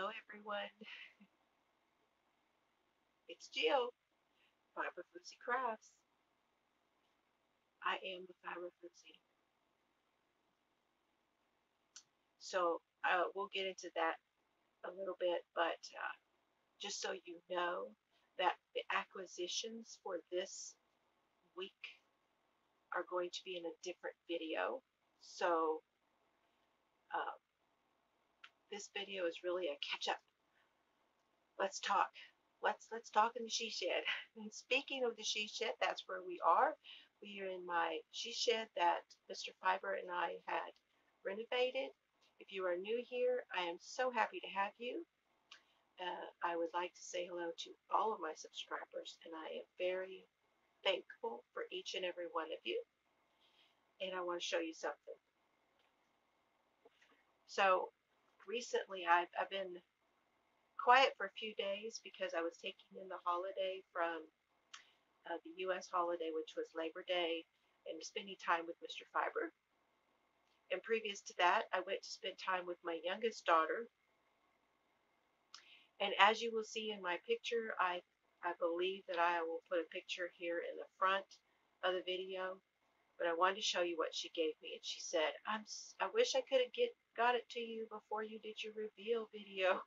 Hello, everyone. It's Jill, Fiber Floozie Crafts. I am the Fiber Floozie. So we'll get into that a little bit, but just so you know that the acquisitions for this week are going to be in a different video. So uh, this video is really a catch up. Let's talk. Let's talk in the she shed. And speaking of the she shed, that's where we are. We are in my she shed that Mr. Fiber and I had renovated. If you are new here, I am so happy to have you. I would like to say hello to all of my subscribers, and I am very thankful for each and every one of you. And I want to show you something. So recently, I've been quiet for a few days because I was taking in the holiday from the U.S. holiday, which was Labor Day, and spending time with Mr. Fiber. And previous to that, I went to spend time with my youngest daughter. And as you will see in my picture, I believe that I will put a picture here in the front of the video. But I wanted to show you what she gave me. And she said, I wish I could have got it to you before you did your reveal video.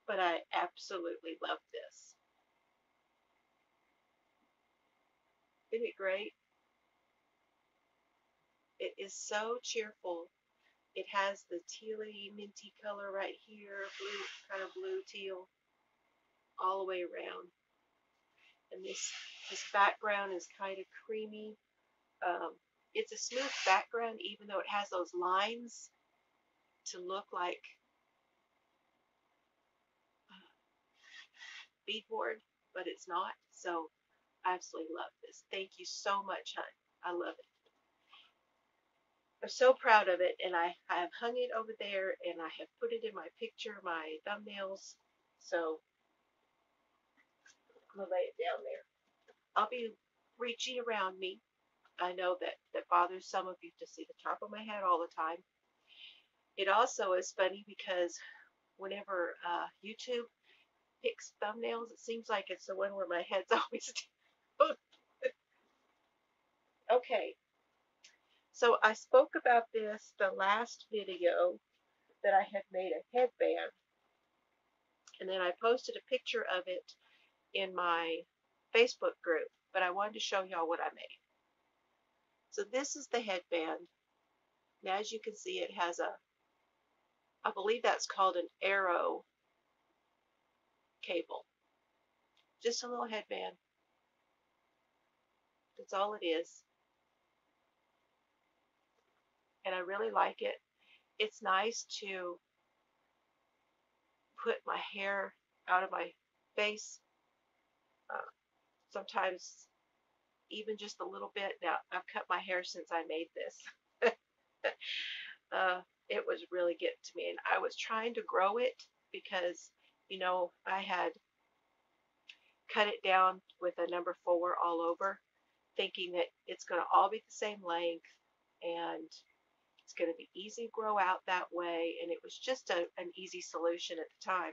But I absolutely love this. Isn't it great? It is so cheerful. It has the tealy, minty color right here, blue, kind of blue teal, all the way around. And this background is kind of creamy. Um, it's a smooth background, even though it has those lines to look like beadboard, but it's not. So I absolutely love this. Thank you so much, hon. I love it. I'm so proud of it, and I have hung it over there, and I have put it in my picture, my thumbnails. So I'm gonna lay it down there. I'll be reaching around me. I know that bothers some of you to see the top of my head all the time. It also is funny because whenever YouTube picks thumbnails, it seems like it's the one where my head's always down. Okay, so I spoke about this the last video that I had made a headband, and then I posted a picture of it in my Facebook group, but I wanted to show y'all what I made. So this is the headband. Now, as you can see, it has I believe that's called an arrow cable. Just a little headband. That's all it is. And I really like it. It's nice to put my hair out of my face. Uh, Sometimes even just a little bit. Now, I've cut my hair since I made this. It was really getting to me. And I was trying to grow it because, I had cut it down with a number 4 all over, thinking that it's going to all be the same length and it's going to be easy to grow out that way. And it was just an easy solution at the time.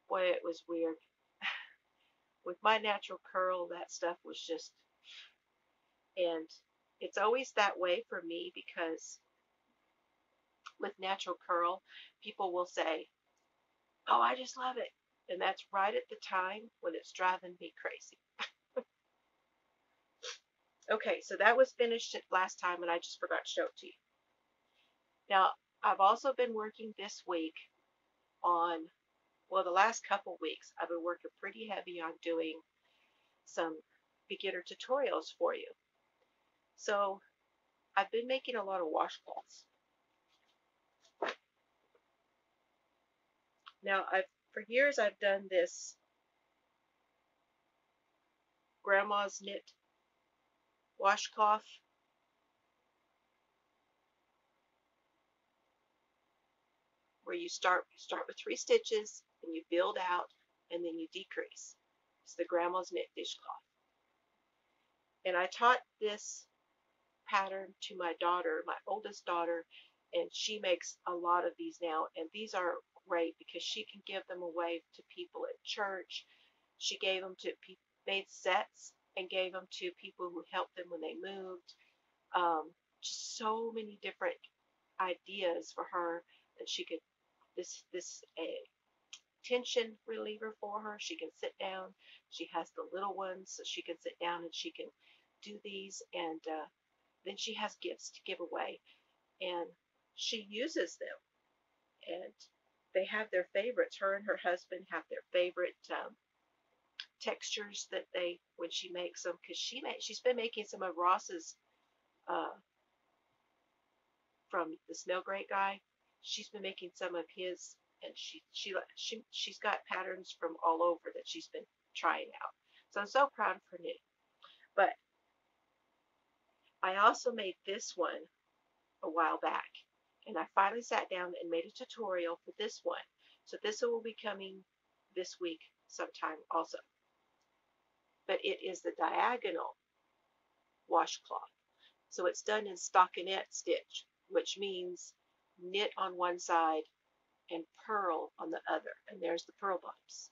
Boy, it was weird. With my natural curl, that stuff was just, and it's always that way for me because with natural curl, people will say, oh, I just love it. And that's right at the time when it's driving me crazy. Okay, so that was finished last time, and I just forgot to show it to you. Now, I've also been working this week on, well, the last couple weeks, I've been working pretty heavy on doing some beginner tutorials for you. So I've been making a lot of washcloths. Now, for years I've done this grandma's knit washcloth. Where you start with 3 stitches and you build out and then you decrease. It's the grandma's knit dishcloth. And I taught this pattern to my daughter, my oldest daughter, and she makes a lot of these now, and these are great because she can give them away to people at church. She gave them to people, made sets and gave them to people who helped them when they moved. Just so many different ideas for her that she could, this a tension reliever for her. She can sit down. She has the little ones, so she can sit down and she can do these. And then she has gifts to give away, and she uses them. And they have their favorites. Her and her husband have their favorite textures that they when she makes them, because she's been making some of Ross's uh, from the Snow Great guy. She's been making some of his, and she's got patterns from all over that she's been trying out. So I'm so proud of her knitting. But I also made this one a while back, and I finally sat down and made a tutorial for this one. So this will be coming this week sometime also. But it is the diagonal washcloth. So it's done in stockinette stitch, which means knit on one side and purl on the other. And there's the purl bumps.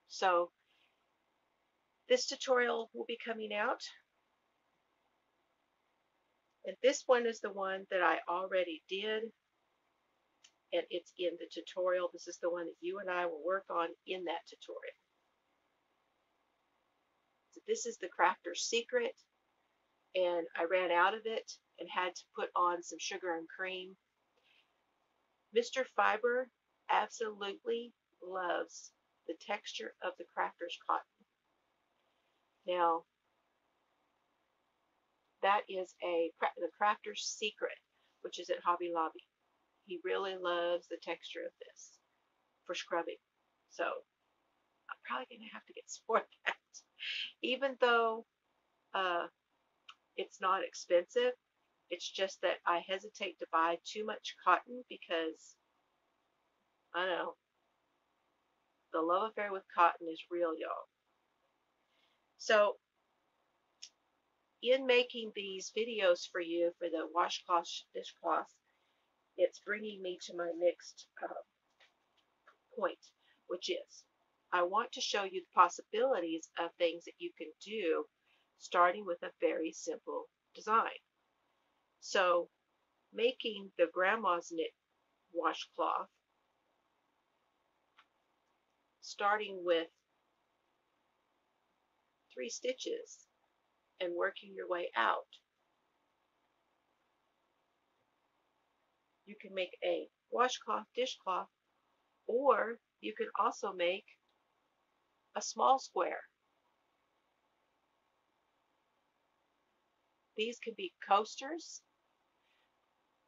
So this tutorial will be coming out. And this one is the one that I already did. And it's in the tutorial. This is the one that you and I will work on in that tutorial. So this is the Crafter's Secret. And I ran out of it and had to put on some sugar and cream. Mr. Fiber absolutely loves the texture of the Crafter's cotton. Now, that is the Crafter's Secret, which is at Hobby Lobby. He really loves the texture of this for scrubbing. So I'm probably going to have to get some more of that. Even though it's not expensive, it's just that I hesitate to buy too much cotton because, I don't know, the love affair with cotton is real, y'all. So in making these videos for you for the washcloth, dishcloth, it's bringing me to my next point, which is I want to show you the possibilities of things that you can do starting with a very simple design. So making the grandma's knit washcloth, starting with 3 stitches and working your way out. You can make a washcloth, dishcloth, or you can also make a small square. These can be coasters.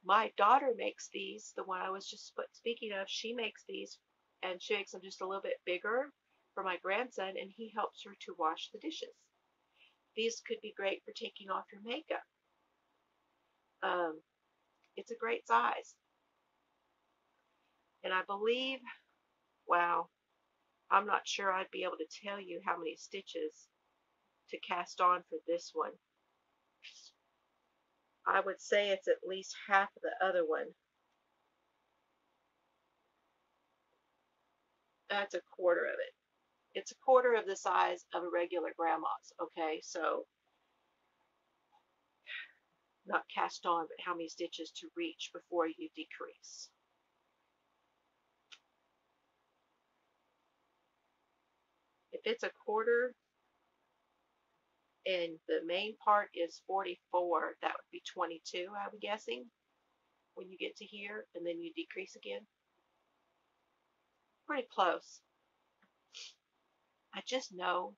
My daughter makes these, the one I was just speaking of, she makes these, and she makes them just a little bit bigger for my grandson, and he helps her to wash the dishes. These could be great for taking off your makeup. It's a great size. And I believe, wow, I'm not sure I'd be able to tell you how many stitches to cast on for this one. I would say it's at least half of the other one. That's a quarter of it. It's a quarter of the size of a regular grandma's, okay? So not cast on, but how many stitches to reach before you decrease. If it's a quarter and the main part is 44, that would be 22, I'm guessing, when you get to here, and then you decrease again. Pretty close. I just know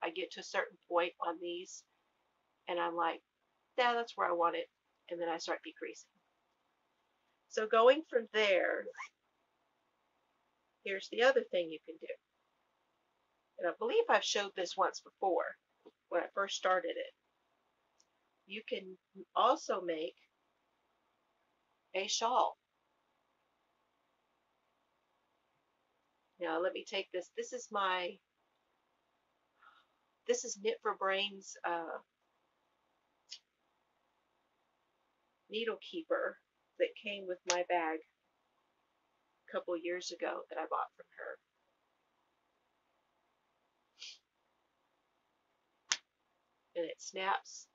I get to a certain point on these, and I'm like, yeah, that's where I want it, and then I start decreasing. So going from there, here's the other thing you can do. And I believe I've showed this once before when I first started it. You can also make a shawl. Now let me take this. This is my This is Knit for Brains needle keeper that came with my bag a couple years ago that I bought from her. And it snaps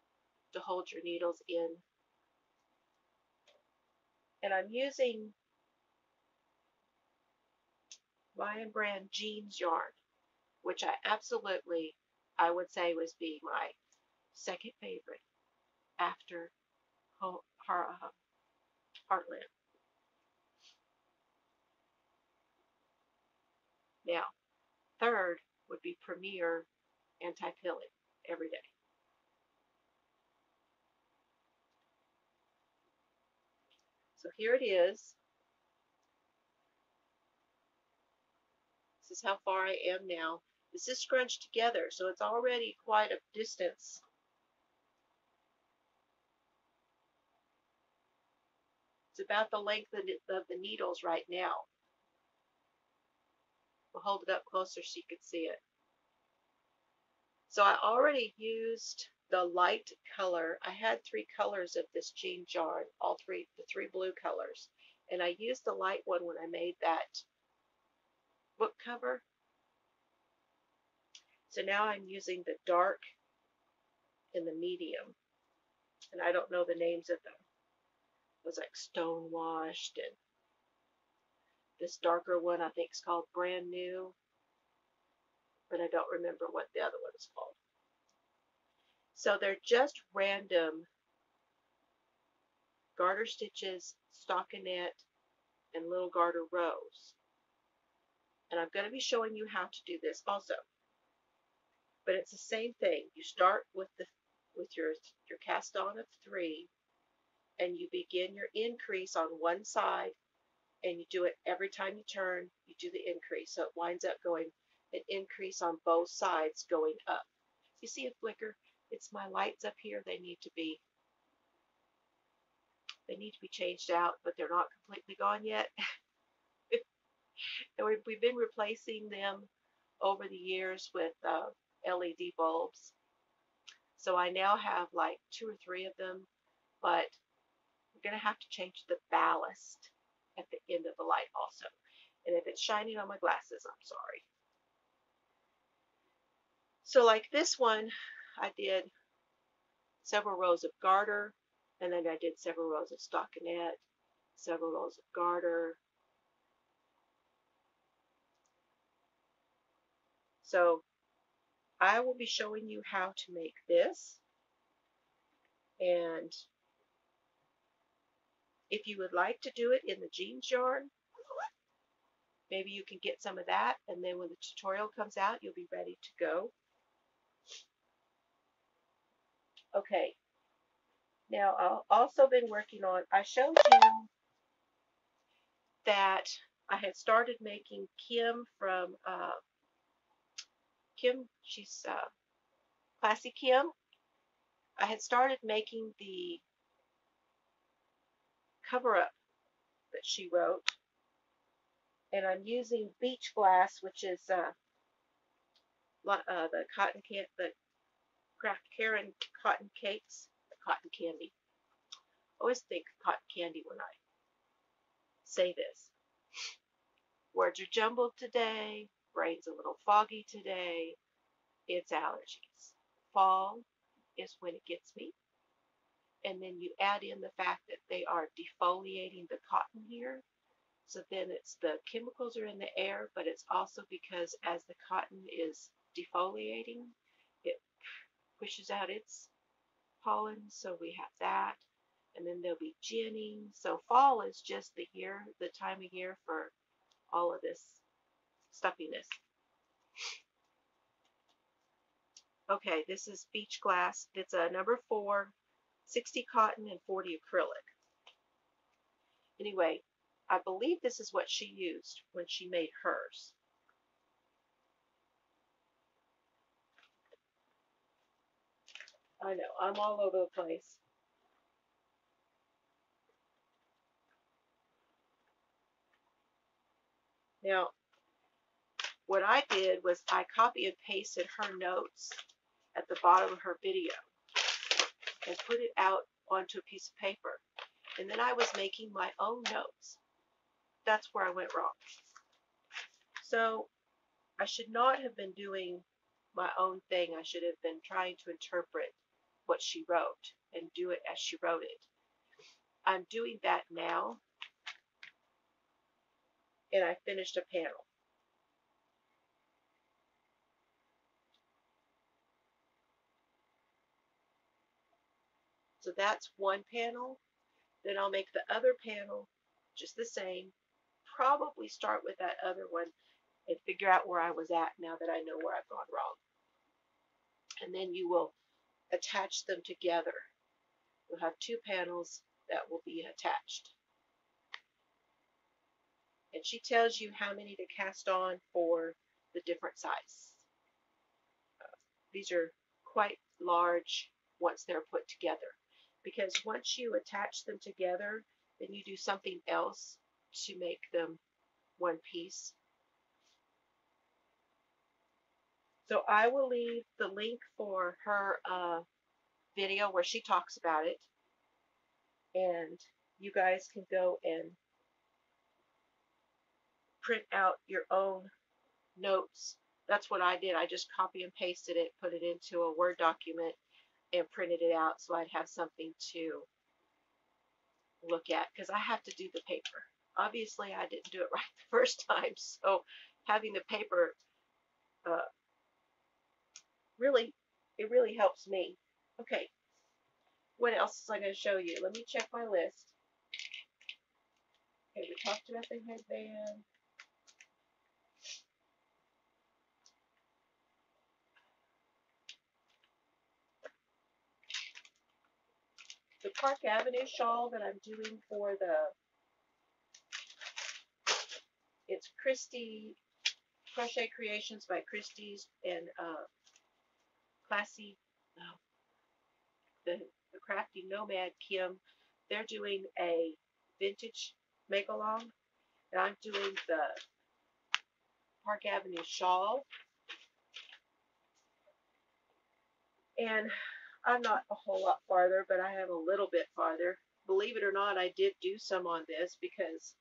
to hold your needles in. And I'm using Lion Brand jeans yarn, which I would say was being my second favorite after Heartland. Now, third would be Premier Anti-Pilling every day. So here it is. This is how far I am now. This is scrunched together, so it's already quite a distance. It's about the length of the needles right now. We'll hold it up closer so you can see it. So I already used the light color. I had 3 colors of this jean yarn, the 3 blue colors. And I used the light one when I made that book cover. So now I'm using the dark and the medium. And I don't know the names of them. It was like Stone Washed, and this darker one I think is called Brand New. But I don't remember what the other one is called. So they're just random garter stitches, stockinette, and little garter rows. And I'm going to be showing you how to do this also. But it's the same thing. You start with your cast on of 3, and you begin your increase on one side, and you do it every time you turn. You do the increase, so it winds up going an increase on both sides going up. You see a flicker? It's my lights up here. They need to be changed out, but they're not completely gone yet. And we've been replacing them over the years with LED bulbs. So I now have like 2 or 3 of them, but we're going to have to change the ballast at the end of the light also. And if it's shining on my glasses, I'm sorry. So like this one, I did several rows of garter, and then I did several rows of stockinette, several rows of garter. So I will be showing you how to make this. And if you would like to do it in the jeans yarn, maybe you can get some of that, and then when the tutorial comes out, you'll be ready to go. Okay. Now, I've also been working on, I showed you that I had started making Kim from, she's Classy Kim. I had started making the cover-up that she wrote, and I'm using beach glass, which is the Craft Karen cotton cakes, cotton candy. I always think cotton candy when I say this. Words are jumbled today, brain's a little foggy today. It's allergies. Fall is when it gets me. And then you add in the fact that they are defoliating the cotton here. So then it's the chemicals are in the air, but it's also because as the cotton is defoliating, it pushes out its pollen. So we have that. And then there'll be ginning. So fall is just the time of year for all of this stuffiness. Okay, this is beach glass. It's a number 4, 60 cotton and 40 acrylic. Anyway, I believe this is what she used when she made hers. I know, I'm all over the place. Now, what I did was I copy and pasted her notes at the bottom of her video and put it out onto a piece of paper. And then I was making my own notes. That's where I went wrong. So I should not have been doing my own thing. I should have been trying to interpret what she wrote and do it as she wrote it. I'm doing that now, and I finished a panel. So that's one panel. Then I'll make the other panel just the same. Probably start with that other one and figure out where I was at now that I know where I've gone wrong. And then you will attach them together. You'll have two panels that will be attached. And she tells you how many to cast on for the different size. These are quite large once they're put together, because once you attach them together, then you do something else to make them one piece. So I will leave the link for her video where she talks about it, and you guys can go and print out your own notes. That's what I did. I just copy and pasted it, put it into a Word document, and printed it out so I'd have something to look at, because I have to do the paper. Obviously, I didn't do it right the first time, so having the paper it really helps me. Okay, what else is I going to show you? Let me check my list. Okay, we talked about the headband. The Park Avenue shawl that I'm doing for it's Christy, Crochet Creations by Christie's and Classy, oh, the Crafty Nomad Kim. They're doing a vintage make-along, and I'm doing the Park Avenue shawl. And I'm not a whole lot farther, but I am a little bit farther. Believe it or not, I did do some on this, because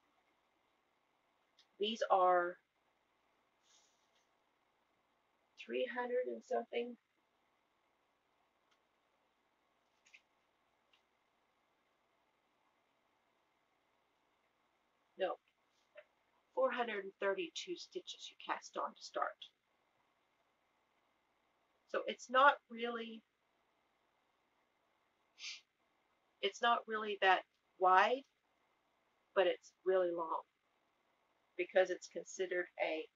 these are 300 and something. No, 432 stitches you cast on to start. So it's not really that wide, but it's really long, because it's considered a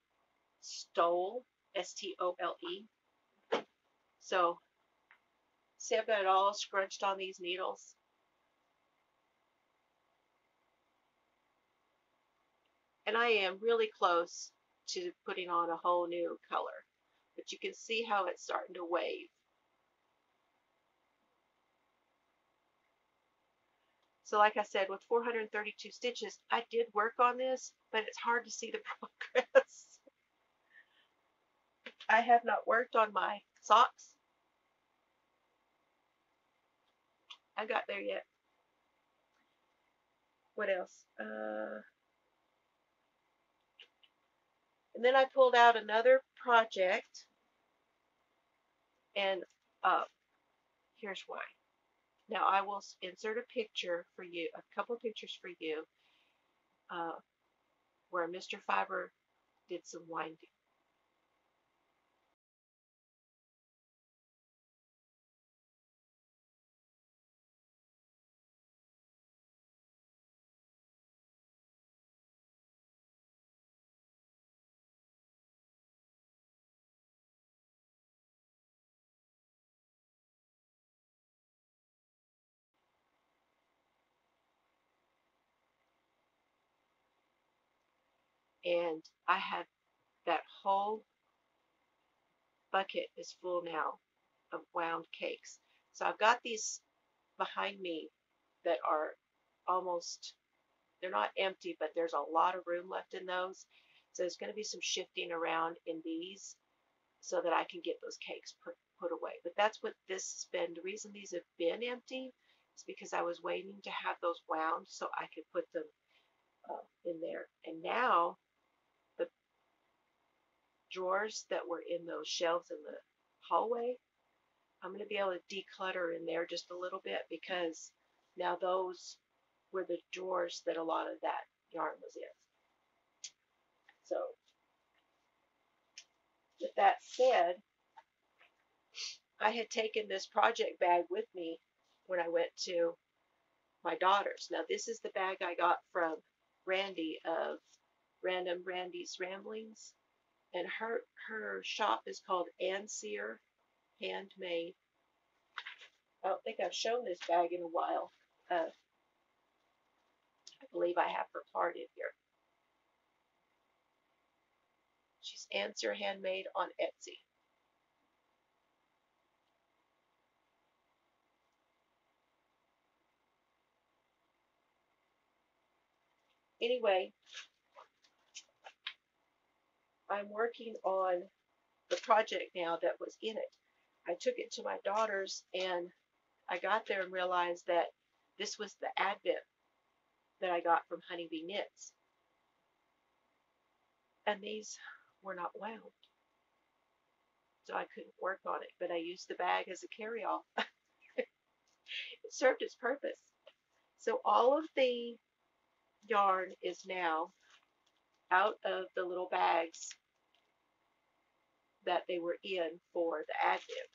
stole, S-T-O-L-E. So see, I've got it all scrunched on these needles. And I am really close to putting on a whole new color, but you can see how it's starting to wave. So like I said, with 432 stitches, I did work on this, but it's hard to see the progress. I have not worked on my socks. I got there yet. What else? And then I pulled out another project, and here's why. Now I will insert a picture for you, a couple pictures for you, where Mr. Fiber did some winding. And I have that whole bucket is full now of wound cakes. So I've got these behind me that are almost, they're not empty, but there's a lot of room left in those. So there's going to be some shifting around in these. so that I can get those cakes put away. But that's what this has been. The reason these have been empty is because I was waiting to have those wound so I could put them in there. And now the drawers that were in those shelves in the hallway, I'm going to be able to declutter in there just a little bit because now those were the drawers that a lot of that yarn was in. So with that said, I had taken this project bag with me when I went to my daughter's. Now this is the bag I got from Randy of Random Randy's Ramblings, and her shop is called Anseer Handmade. I don't think I've shown this bag in a while. I believe I have her card in here. She's Anseer Handmade on Etsy. Anyway, I'm working on the project now that was in it. I took it to my daughter's and I got there and realized that this was the advent that I got from Honeybee Knits. And these were not wound. So I couldn't work on it, but I used the bag as a carry-all. It served its purpose. So all of the yarn is now out of the little bags that they were in for the advent.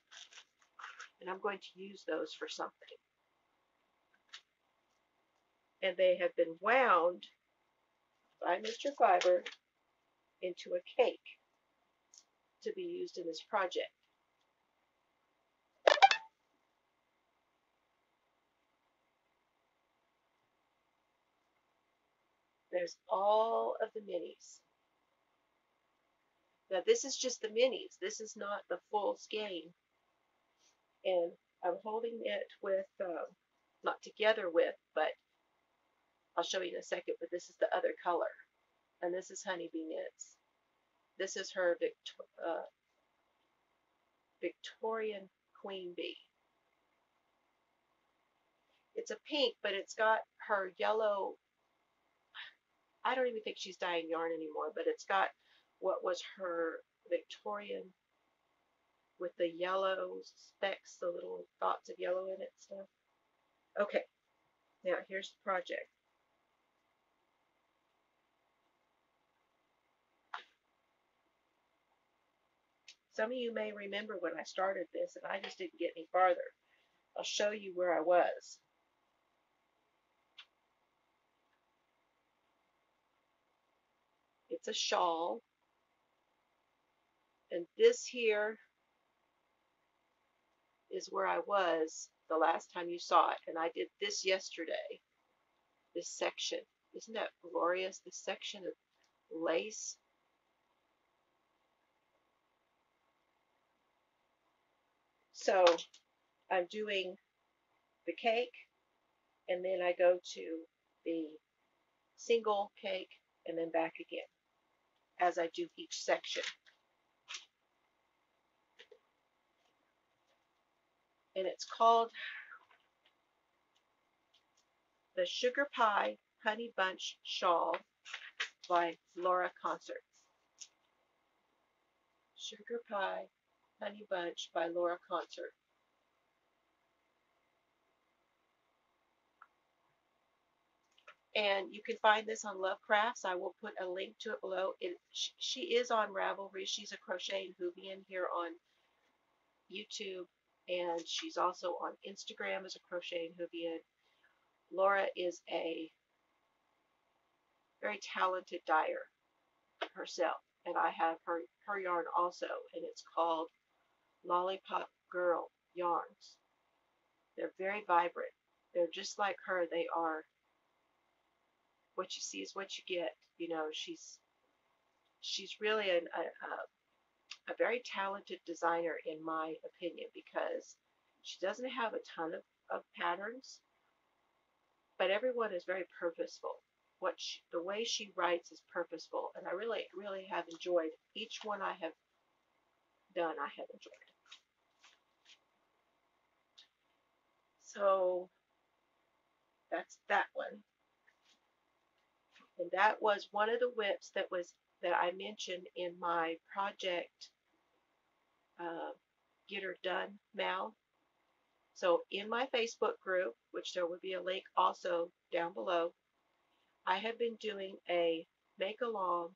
And I'm going to use those for something. And they have been wound by Mr. Fiber into a cake to be used in this project. There's all of the minis. Now this is just the minis. This is not the full skein. And I'm holding it with, not together with, but I'll show you in a second, but this is the other color. And this is Honeybee Knits. This is her Victorian Queen Bee. It's a pink, but it's got her yellow, I don't even think she's dyeing yarn anymore, but it's got what was her Victorian with the yellow specks, the little dots of yellow in it stuff. Okay, now here's the project. Some of you may remember when I started this and I just didn't get any farther. I'll show you where I was. It's a shawl. And this here is where I was the last time you saw it. And I did this yesterday, this section. Isn't that glorious? This section of lace. So I'm doing the cake, and then I go to the single cake, and then back again as I do each section. And it's called the Sugar Pie Honey Bunch Shawl by Laura Concert. Sugar Pie Honey Bunch by Laura Concert. And you can find this on Love Crafts. I will put a link to it below. She is on Ravelry. She's a Crochet and Hoovian here on YouTube. And she's also on Instagram as a Crochet and Hoovian. Laura is a very talented dyer herself. And I have her yarn also. And it's called Lollipop Girl Yarns. They're very vibrant. They're just like her. They are, what you see is what you get. You know, she's really a very talented designer in my opinion, because she doesn't have a ton of patterns, but everyone is very purposeful. The way she writes is purposeful, and I really have enjoyed each one I have done, I have enjoyed. So that's that one. And that was one of the whips that I mentioned in my project uh, Get Her Done Mal. So in my Facebook group, which there will be a link also down below, I have been doing a make along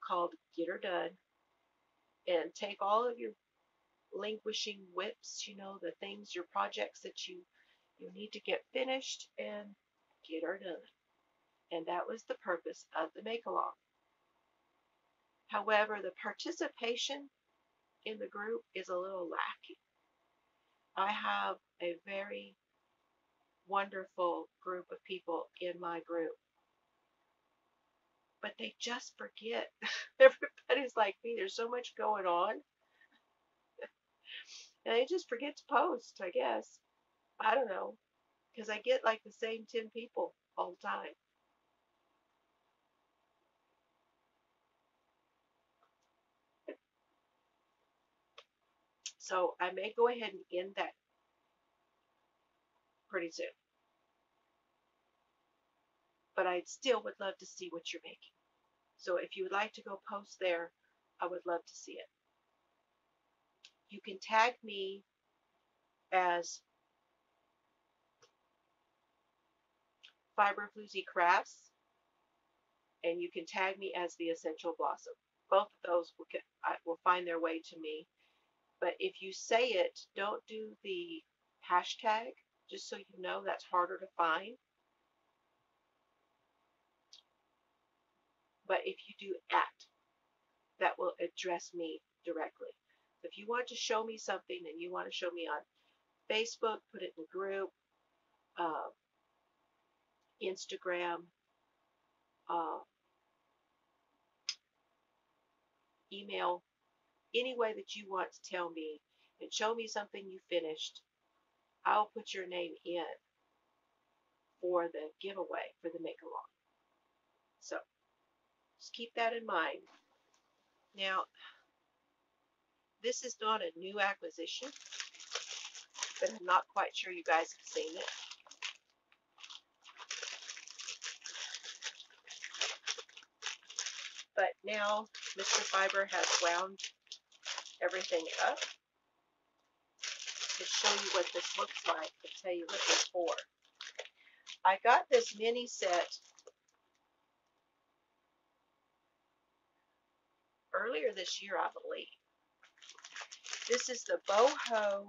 called Get Her Done, and take all of your languishing whips, the things, your projects that you need to get finished and get her done. And that was the purpose of the make along. However, the participation in the group is a little lacking. I have a very wonderful group of people in my group, but they just forget. Everybody's like me. There's so much going on, and they just forget to post, I guess. I don't know, because I get like the same 10 people all the time. So I may go ahead and end that pretty soon. But I still would love to see what you're making. So if you would like to go post there, I would love to see it. You can tag me as Fiber Floozie Crafts, and you can tag me as the Essential Blossom. Both of those will find their way to me. But if you say it, don't do the hashtag, just so you know that's harder to find. But if you do at, that will address me directly. If you want to show me something and you want to show me on Facebook, put it in a group, uh, Instagram, uh, email, any way that you want to tell me and show me something you finished, I'll put your name in for the giveaway for the make along. So just keep that in mind. Now, this is not a new acquisition, but I'm not quite sure you guys have seen it. But now Mr. Fiber has wound everything up to show you what this looks like, to tell you what it's for. I got this mini set earlier this year, I believe. This is the Boho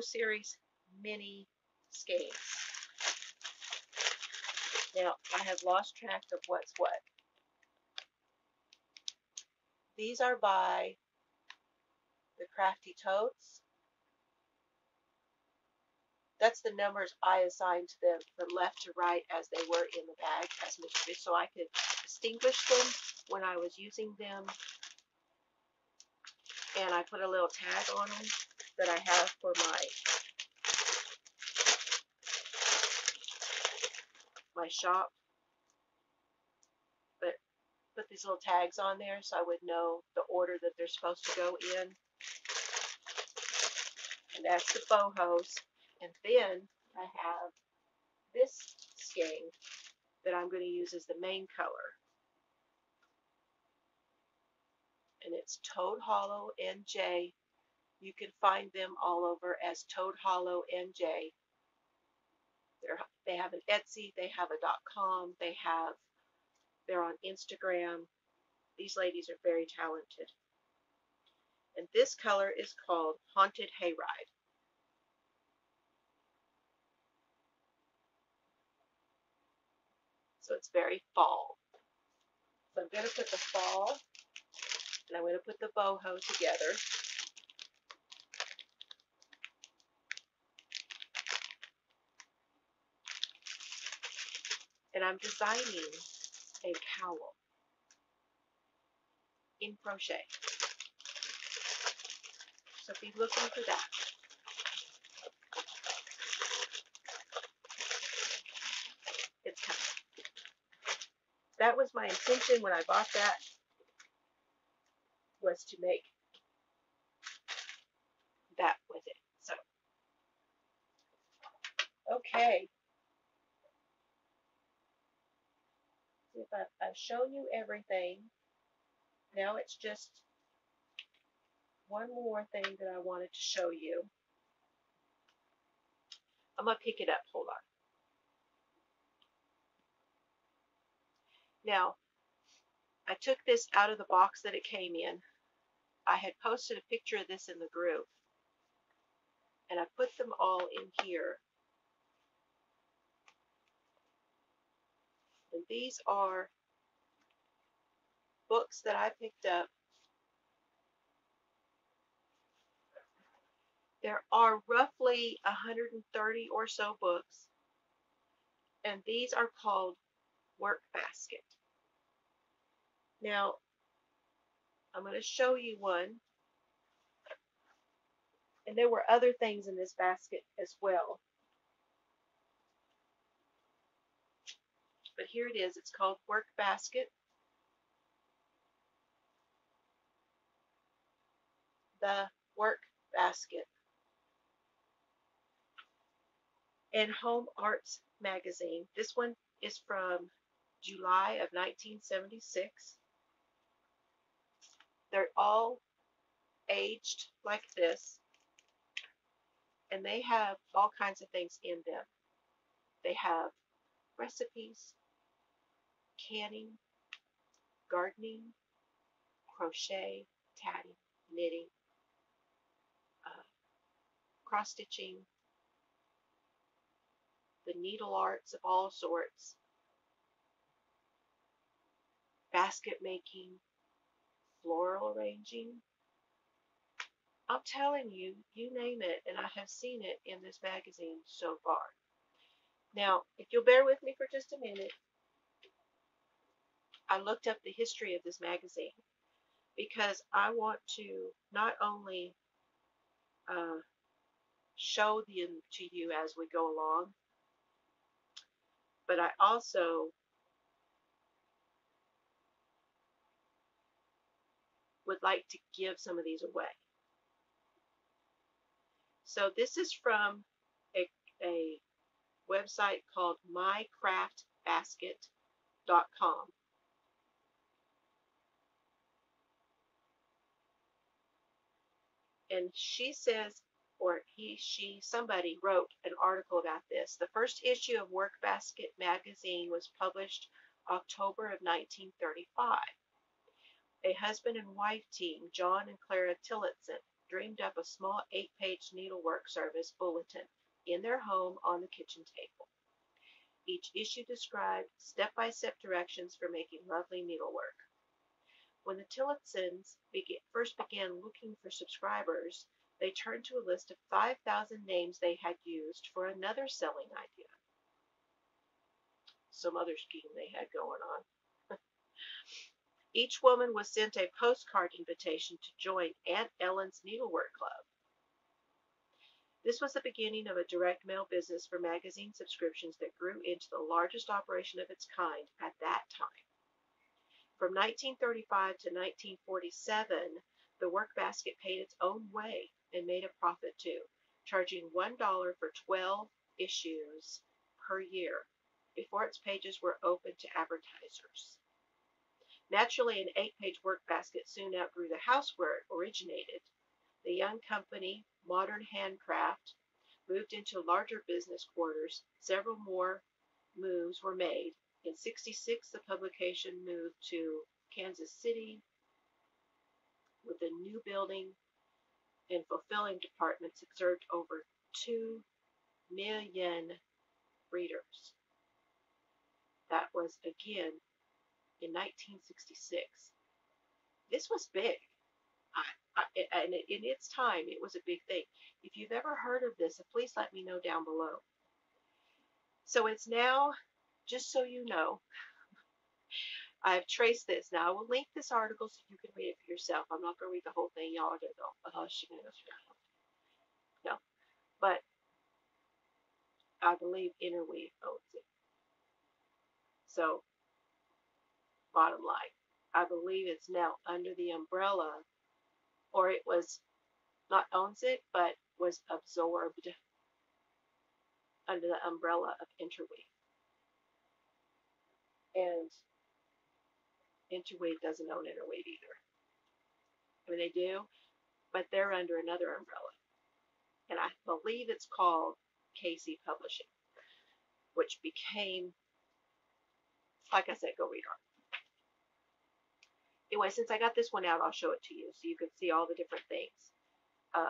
series mini skeins. Now, I have lost track of what's what. These are by the Crafty Toads. That's the numbers I assigned to them from left to right as they were in the bag, so I could distinguish them when I was using them. And I put a little tag on them that I have for my shop. But put these little tags on there so I would know the order that they're supposed to go in. And that's the bohos. And then I have this skein that I'm going to use as the main color. And it's Toad Hollow NJ. You can find them all over as Toad Hollow NJ. They have an Etsy, they have a .com, they're on Instagram. These ladies are very talented. And this color is called Haunted Hayride. So it's very fall. So I'm going to put the fall and I'm going to put the boho together. And I'm designing a cowl in crochet. So be looking for that. It's coming. that was my intention when I bought that, was to make that with it. So, okay. If I've shown you everything, now it's just one more thing that I wanted to show you. I'm going to pick it up. Hold on. Now, I took this out of the box that it came in. I had posted a picture of this in the group, and I put them all in here. And these are books that I picked up. There are roughly 130 or so books, and these are called Work Basket. Now, I'm going to show you one, and there were other things in this basket as well. But here it is. It's called Work Basket. The Work Basket. And Home Arts Magazine. This one is from July of 1976. They're all aged like this, and they have all kinds of things in them. They have recipes, canning, gardening, crochet, tatting, knitting, cross stitching, the needle arts of all sorts, basket making, floral arranging. I'm telling you, you name it, and I have seen it in this magazine so far. Now, if you'll bear with me for just a minute, I looked up the history of this magazine because I want to not only show them to you as we go along, but I also would like to give some of these away. So this is from a website called mycraftbasket.com. And she says, or he, she, somebody wrote an article about this. The first issue of Work Basket magazine was published October of 1935. A husband and wife team, John and Clara Tillotson, dreamed up a small 8-page needlework service bulletin in their home on the kitchen table. Each issue described step-by-step directions for making lovely needlework. When the Tillotsons first began looking for subscribers, they turned to a list of 5,000 names they had used for another selling idea. Some other scheme they had going on. Each woman was sent a postcard invitation to join Aunt Ellen's Needlework Club. This was the beginning of a direct mail business for magazine subscriptions that grew into the largest operation of its kind at that time. From 1935 to 1947, the Work Basket paid its own way and made a profit too, charging $1 for 12 issues per year before its pages were open to advertisers. Naturally, an 8-page Work Basket soon outgrew the house where it originated. The young company, Modern Handcraft, moved into larger business quarters. Several more moves were made. In '66, the publication moved to Kansas City with a new building and fulfilling departments that served over 2 million readers. That was, again, in 1966. This was big. And in its time, it was a big thing. If you've ever heard of this, please let me know down below. So it's now, just so you know, I've traced this. Now, I will link this article so you can read it for yourself. I'm not going to read the whole thing. Y'all are going to go, oh, she knows. No. But I believe Interweave owns it. So bottom line. I believe it's now under the umbrella, or it was not owns it, but was absorbed under the umbrella of Interweave. And Interweave doesn't own Interweave either. I mean, they do, but they're under another umbrella. And I believe it's called KC Publishing, which became, like I said, go read on. Anyway, since I got this one out, I'll show it to you so you can see all the different things.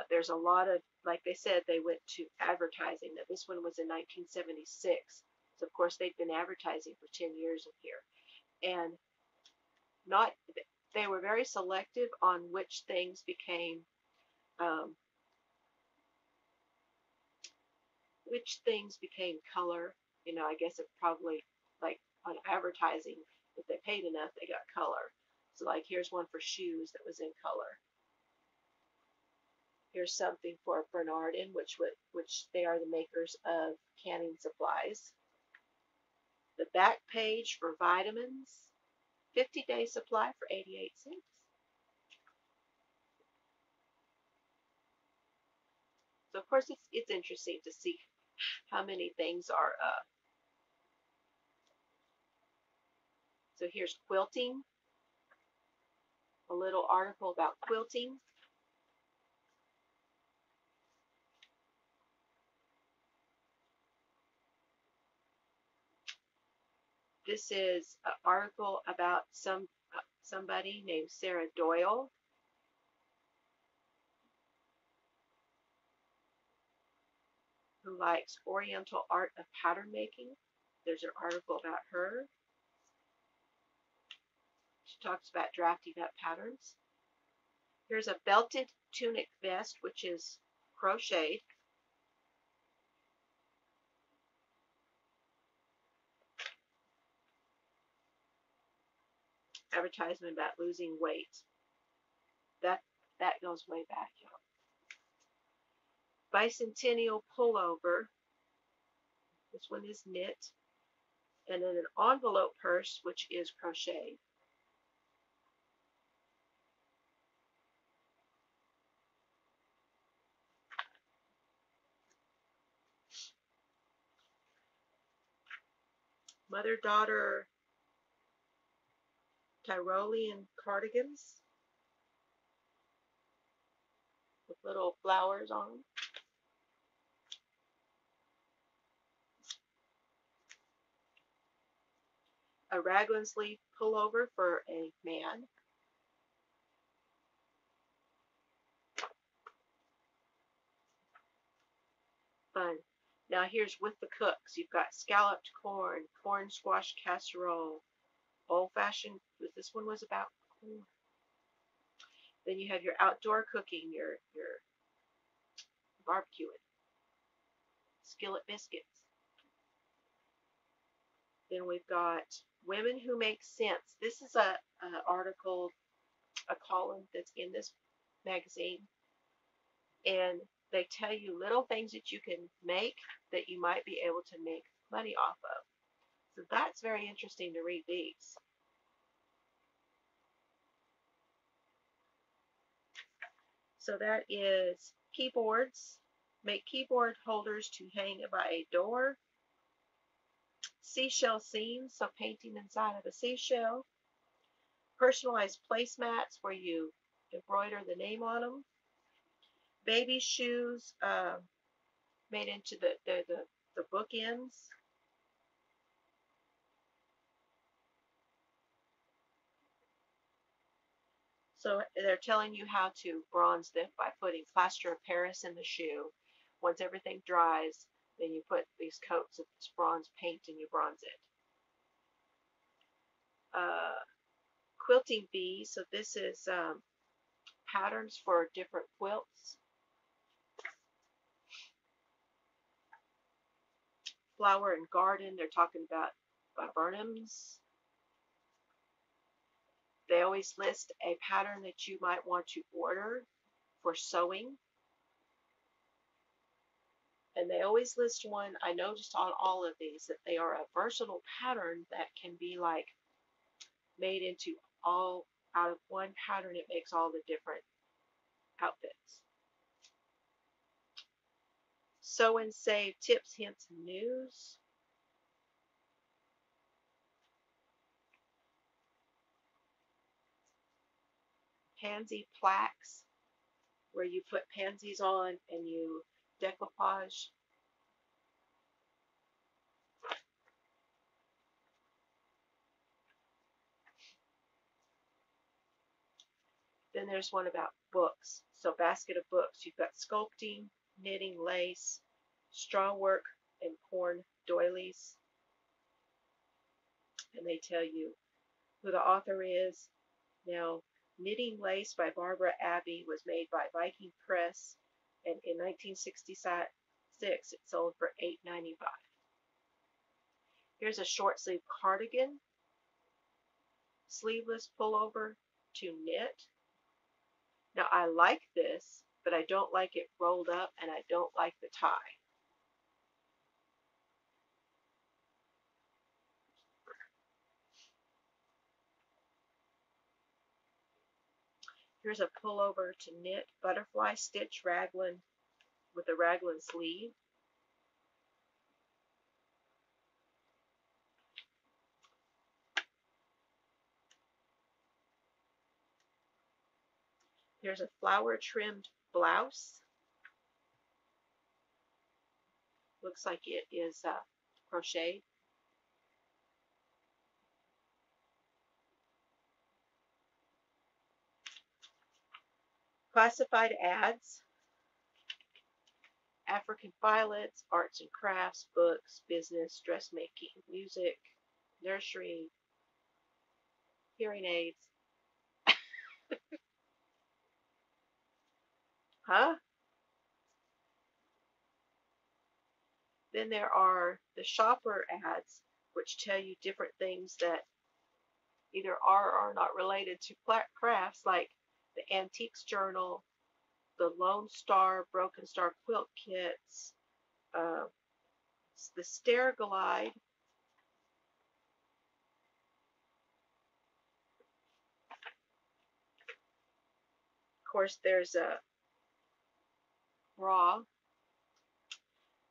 There's a lot of, like they said, they went to advertising. That this one was in 1976. So, of course, they'd been advertising for 10 years in here. And not, they were very selective on which things became, color. You know, I guess it probably, like on advertising, if they paid enough, they got color. So, like, here's one for shoes that was in color. Here's something for Bernardin, which they are the makers of canning supplies. The back page for vitamins, 50-day supply for 88 cents. So of course it's interesting to see how many things are. So here's quilting, a little article about quilting. This is an article about somebody named Sarah Doyle, who likes Oriental art of pattern making. There's an article about her. She talks about drafting up patterns. Here's a belted tunic vest, which is crocheted. Advertisement about losing weight. That goes way back, y'all. Bicentennial pullover. This one is knit. And then an envelope purse, which is crocheted. Mother-daughter Tyrolean cardigans with little flowers on them. A raglan sleeve pullover for a man. Fun. Now here's with the cooks. You've got scalloped corn, corn squash casserole, old-fashioned. This one was about corn. Then you have your outdoor cooking, your barbecuing, skillet biscuits. Then we've got women who make sense. This is a article, a column that's in this magazine, and they tell you little things that you can make that you might be able to make money off of. So that's very interesting to read these. So that is keyboards. Make keyboard holders to hang by a door. Seashell scenes, so painting inside of a seashell. Personalized placemats where you embroider the name on them. Baby shoes made into the bookends. So they're telling you how to bronze them by putting plaster of Paris in the shoe. Once everything dries, then you put these coats of this bronze paint and you bronze it. Quilting bees. So this is patterns for different quilts. Flower and garden. They're talking about viburnums. They always list a pattern that you might want to order for sewing. And they always list one, I noticed on all of these, that they are a versatile pattern that can be like made into all out of one pattern. It makes all the different outfits. Sew and save tips, hints, and news. Pansy plaques, where you put pansies on and you decoupage. Then there's one about books. So basket of books. You've got sculpting, knitting, lace, straw work, and corn doilies. And they tell you who the author is. Now, Knitting Lace by Barbara Abbey was made by Viking Press, and in 1966 it sold for $8.95. Here's a short sleeve cardigan, sleeveless pullover to knit. Now I like this, but I don't like it rolled up, and I don't like the tie. Here's a pullover to knit, butterfly stitch raglan with a raglan sleeve. Here's a flower trimmed blouse. Looks like it is crocheted. Classified ads, African violets, arts and crafts, books, business, dressmaking, music, nursery, hearing aids. Huh? Then there are the shopper ads, which tell you different things that either are or are not related to crafts, like the Antiques Journal, the Lone Star, Broken Star quilt kits, uh, the Stair Glide. Of course, there's a bra,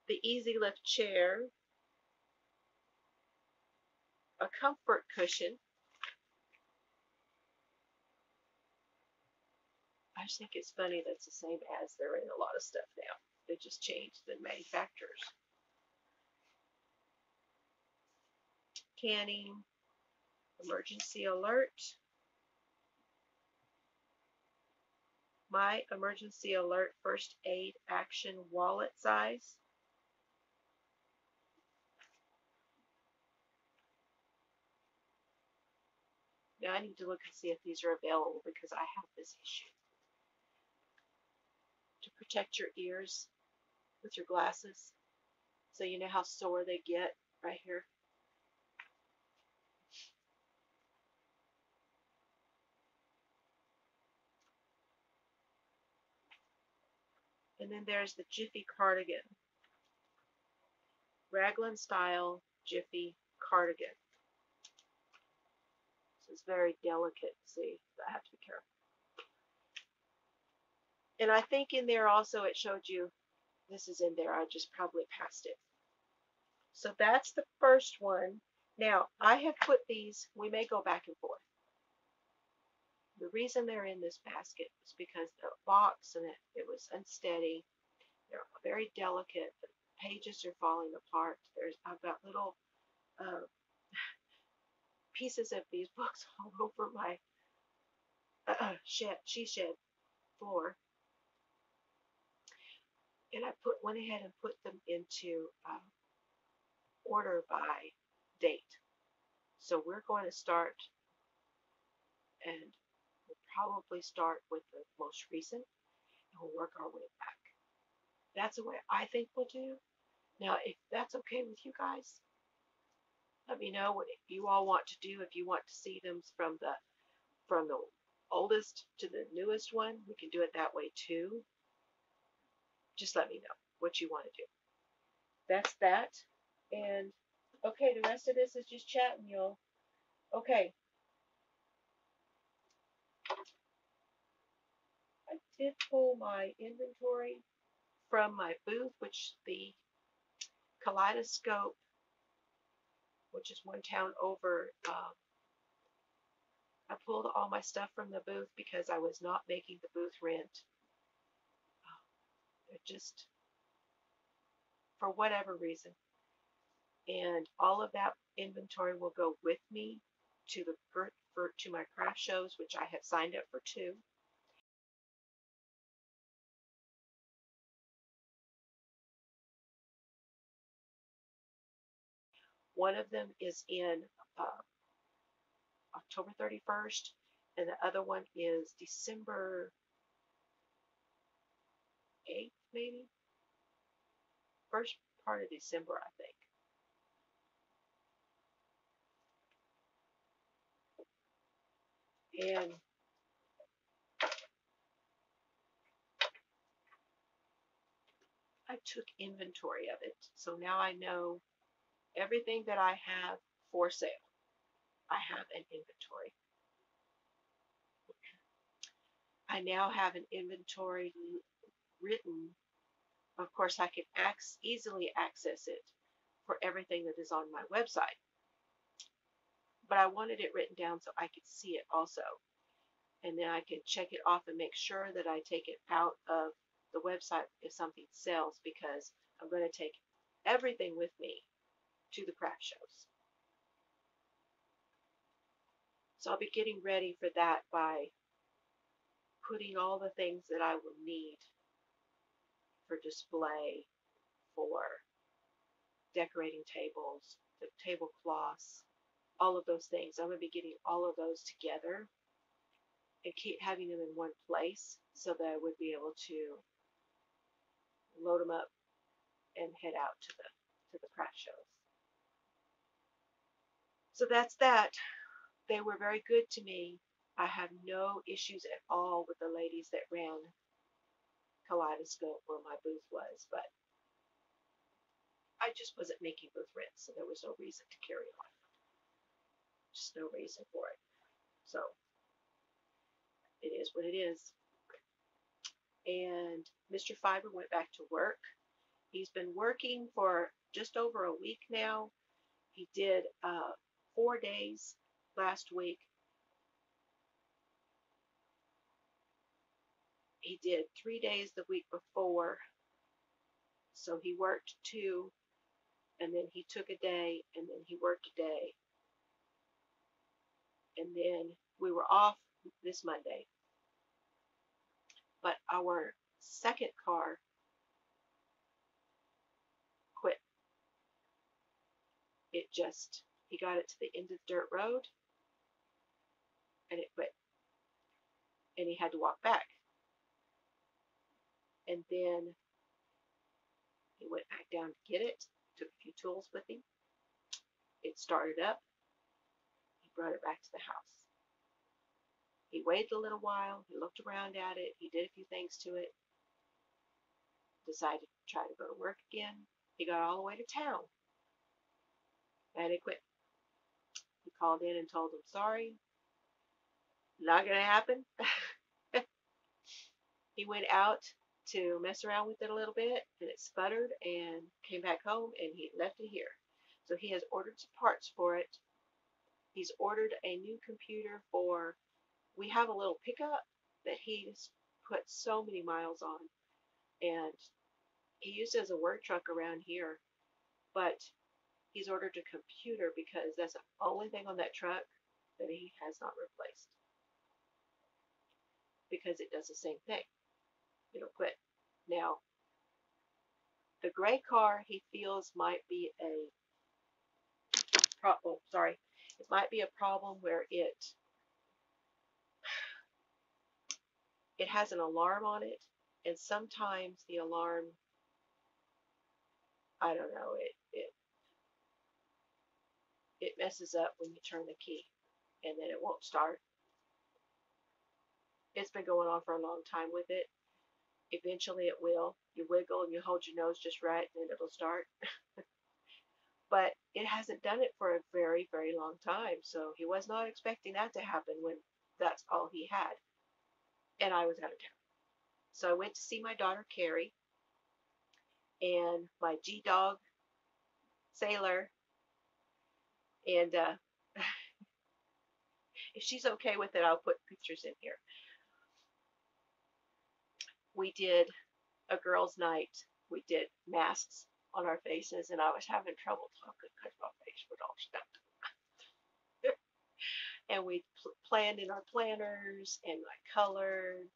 the Easy Lift chair, a comfort cushion. I just think it's funny that's the same ads that are in a lot of stuff now. They just changed the manufacturers. Canning, emergency alert. My emergency alert first aid action wallet size. Now I need to look and see if these are available because I have this issue. To protect your ears with your glasses, so you know how sore they get right here. And then there's the Jiffy cardigan. Raglan style Jiffy cardigan. This is very delicate. See, I have to be careful. And I think in there also it showed you, this is in there, I just probably passed it. So that's the first one. Now, I have put these, we may go back and forth. The reason they're in this basket is because the box and it was unsteady. They're very delicate. The pages are falling apart. I've got little uh, pieces of these books all over my she shed floor. And I went ahead and put them into order by date. So we're going to start, and we'll probably start with the most recent, and we'll work our way back. That's the way I think we'll do. Now, if that's okay with you guys, let me know what you all want to do. If you want to see them from the oldest to the newest one, we can do it that way too. Just let me know what you want to do. That's that. And okay, the rest of this is just chatting, y'all. Okay, did pull my inventory from my booth, which the Kaleidoscope, which is one town over, I pulled all my stuff from the booth because I was not making the booth rent. It just, for whatever reason. And all of that inventory will go with me to to my craft shows, which I have signed up for two. One of them is in uh, October 31st, and the other one is December 8th, maybe? First part of December, I think. And I took inventory of it. So now I know everything that I have for sale. I have an inventory. I now have an inventory written. Of course, I can easily access it for everything that is on my website. But I wanted it written down so I could see it also. And then I can check it off and make sure that I take it out of the website if something sells, because I'm going to take everything with me to the craft shows. So I'll be getting ready for that by putting all the things that I will need for display, for decorating tables, the tablecloths, all of those things. I'm going to be getting all of those together and keep having them in one place so that I would be able to load them up and head out to the craft shows. So that's that. They were very good to me. I have no issues at all with the ladies that ran Kaleidoscope where my booth was, but I just wasn't making booth rents, so there was no reason to carry on. Just no reason for it. So it is what it is. And Mr. Fiber went back to work. He's been working for just over a week now. He did 4 days last week. He did 3 days the week before. So he worked 2, and then he took a day, and then he worked a day. And then we were off this Monday. But our second car quit. He got it to the end of the dirt road, and it quit. And he had to walk back. And then he went back down to get it, took a few tools with him. It started up. He brought it back to the house. He waited a little while. He looked around at it. He did a few things to it. Decided to try to go to work again. He got all the way to town, and it quit. He called in and told them, sorry, not going to happen. He went out to mess around with it a little bit, and it sputtered, and came back home, and he left it here. So he has ordered some parts for it. He's ordered a new computer we have a little pickup that he's put so many miles on, and he used it as a work truck around here, but he's ordered a computer because that's the only thing on that truck that he has not replaced, because it does the same thing. It'll quit. Now, the gray car he feels might be it might be a problem where it has an alarm on it, and sometimes the alarm, I don't know, it messes up when you turn the key, and then it won't start. It's been going on for a long time with it. Eventually it will. You wiggle and you hold your nose just right, and then it'll start. But it hasn't done it for a very, very long time, so he was not expecting that to happen when that's all he had. And I was out of town. So I went to see my daughter Carrie and my G dog Sailor, and if she's okay with it, I'll put pictures in here. We did a girls' night. We did masks on our faces, and I was having trouble talking because my face was all stuck. And we planned in our planners, and I colored,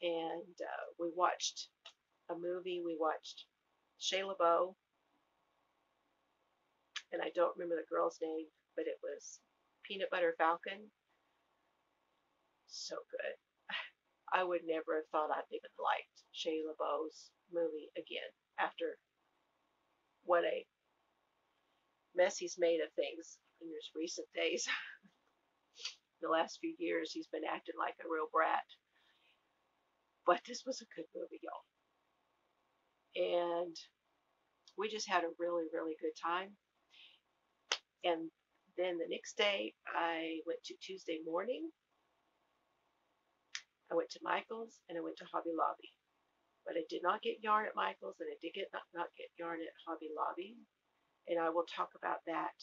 and we watched a movie. We watched Shayla Bow, and I don't remember the girl's name, but it was Peanut Butter Falcon. So good. I would never have thought I'd even liked Shayla Bow's movie again after what a mess he's made of things in his recent days. The last few years, he's been acting like a real brat. But this was a good movie, y'all. And we just had a really, really good time. And then the next day, I went to Tuesday morning. I went to Michael's and I went to Hobby Lobby. But I did not get yarn at Michael's, and I did not get yarn at Hobby Lobby. And I will talk about that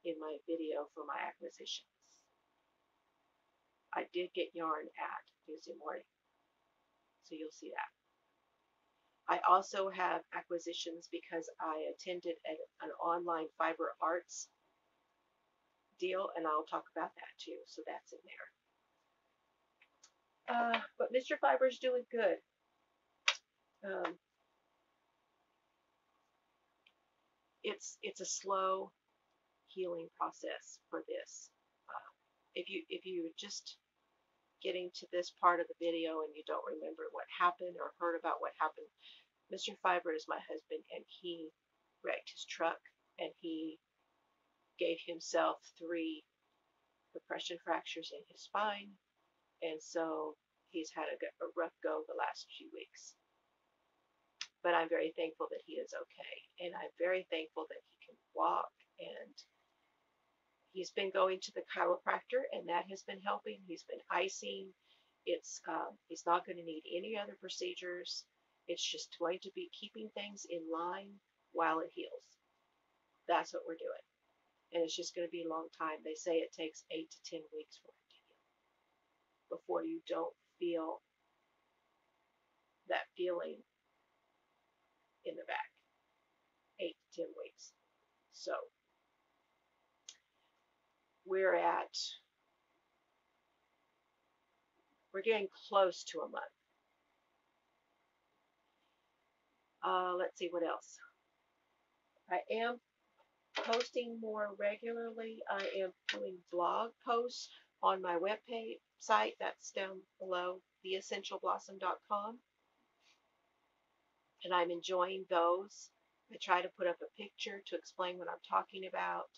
in my video for my acquisitions. I did get yarn at Tuesday morning, so you'll see that. I also have acquisitions because I attended an online fiber arts deal, and I'll talk about that too, so that's in there. But Mr. Fiber's doing good. It's a slow healing process for this. If you just getting to this part of the video and you don't remember what happened or heard about what happened, Mr. Fiber is my husband, and he wrecked his truck, and he gave himself 3 compression fractures in his spine, and so he's had a rough go the last few weeks. But I'm very thankful that he is okay, and I'm very thankful that he can walk, and he's been going to the chiropractor, and that has been helping. He's been icing. He's not going to need any other procedures. It's just going to be keeping things in line while it heals. That's what we're doing. And it's just going to be a long time. They say it takes 8 to 10 weeks for it to heal before you don't feel that feeling in the back. 8 to 10 weeks. So we're getting close to a month. Let's see what else. I am posting more regularly. I am doing blog posts on my website. That's down below, theessentialblossom.com. And I'm enjoying those. I try to put up a picture to explain what I'm talking about.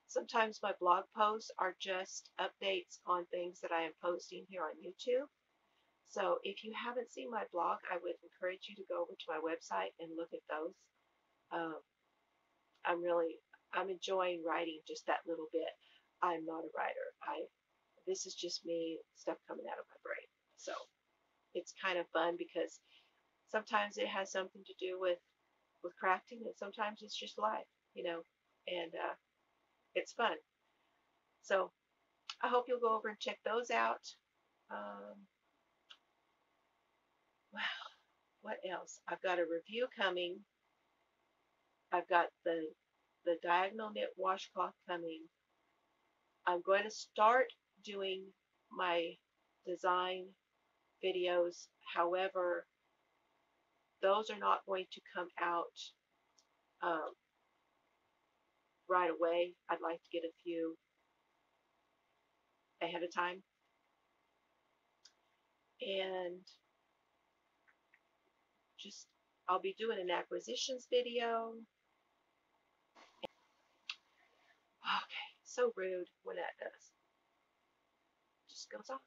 Sometimes my blog posts are just updates on things that I am posting here on YouTube. So if you haven't seen my blog, I would encourage you to go over to my website and look at those. I'm enjoying writing just that little bit. I'm not a writer. This is just me, stuff coming out of my brain. So it's kind of fun because sometimes it has something to do with crafting, and sometimes it's just life, and it's fun. So I hope you'll go over and check those out. Wow, what else? I've got a review coming. I've got the diagonal knit washcloth coming. I'm going to start doing my design videos. However, those are not going to come out right away. I'd like to get a few ahead of time. And I'll be doing an acquisitions video. Okay, so rude when that does. Just goes off.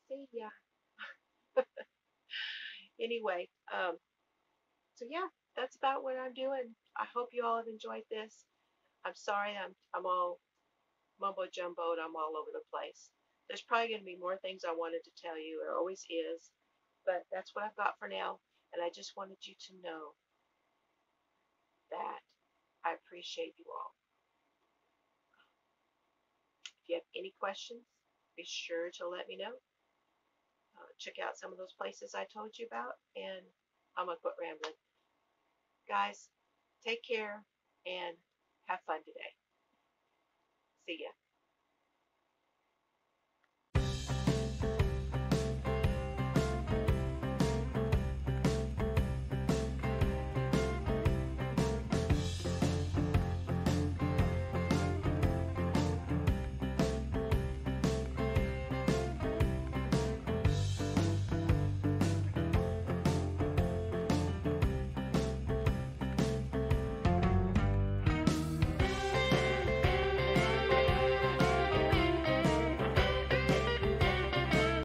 See ya. Anyway, so yeah, that's about what I'm doing. I hope you all have enjoyed this. I'm sorry I'm all mumbo jumbo and I'm all over the place. There's probably going to be more things I wanted to tell you. There always is. But that's what I've got for now. And I just wanted you to know that I appreciate you all. If you have any questions, be sure to let me know. Check out some of those places I told you about. And I'm going to quit rambling. Guys, take care and have fun today. See ya.